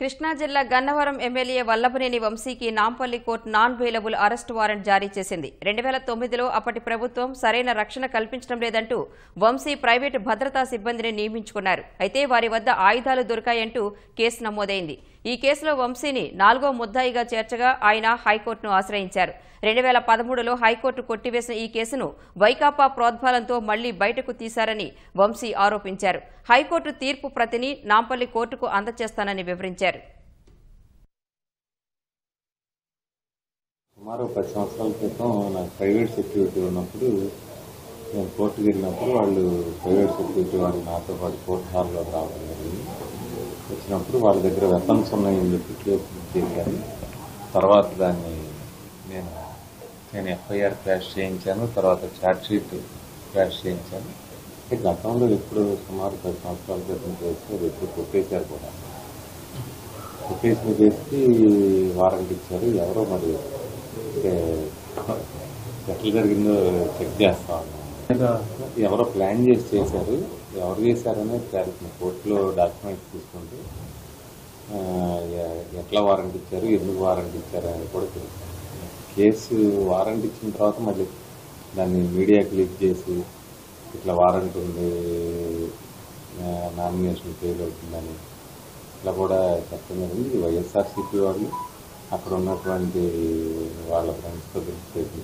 కృష్ణా జిల్లా గన్నవరం ఎమ్మెల్యే వల్లభనేని వంశీకి Nampally court non bailable arrest warrant జారీ చేసింది. 2009లో అప్పటి ప్రభుత్వం సరైన రక్షణ కల్పించడం లేదంటూ వంశీ ప్రైవేటు భద్రతా సిబ్బందిని నియమించుకున్నారు. అయితే వారి వద్ద ఆయుధాలు దొరికాయంటూ కేసు నమోదైంది. ఈ కేసులో వంశీని 4వ ముద్దాయిగా చేర్చగా ఆయన హైకోర్టును ఆశ్రయించారు. 2013లో హైకోర్టు కొట్టివేసిన ఈ కేసును వైకాపా ప్రోద్బలంతో మళ్లీ బయటకు తీశారని వంశీ ఆరోపించారు. హైకోర్టు తీర్పు ప్రతిని నాంపల్లి కోర్టుకు అందజేస్తానని వివరించారు. సుమారు 10 సంవత్సరాల క్రితం నాకు ప్రైవేట్ సెక్యూరిటీ ఉన్నప్పుడు నేను కోర్టుకు వెళ్ళినప్పుడు వాళ్ళు ప్రైవేట్ సెక్యూరిటీ వాళ్ళు నాతో పాటు కోర్టు హాల్లో రావడం జరిగింది. వచ్చినప్పుడు వాళ్ళ దగ్గర వెపన్స్ ఉన్నాయని చెప్పి కేసు బుక్ చేశారు. తర్వాత దాన్ని నేను ఎఫ్ఐఆర్ క్రాష్ చేయించాను. తర్వాత ఛార్జ్షీట్ క్రాష్ చేయించాను. గతంలో ఎప్పుడు సుమారు 10 సంవత్సరాల క్రితం చేస్తే అది ఎప్పుడు కొట్టేశారు కూడా. కొట్టేసిన చేసి వారంటీ ఇచ్చారు. ఎవరో మరి ఎట్లా జరిగిందో చెక్ చేస్తా ఉన్నాం. ఎవరో ప్లాన్ చేసి చేశారు. ఎవరు చేశారనేది క్లారిటీ కోర్టులో డాక్యుమెంట్స్ తీసుకుంటే ఎట్లా వారంటీ ఇచ్చారు, ఎందుకు వారంటీ ఇచ్చారు అనేది కూడా తెలుసు. కేసు వారంటీ ఇచ్చిన తర్వాత మళ్ళీ దాన్ని మీడియాకి లీక్ చేసి ఇట్లా వారంటీ ఉంది, నామినేషన్ ఫెయిల్ అవుతుందని ఇట్లా కూడా చెప్పడం జరిగింది. వైఎస్ఆర్సీపీ వాళ్ళు అక్కడ ఉన్నటువంటి వాళ్ళ ఫ్రెండ్స్తో తెలిసి చేసిన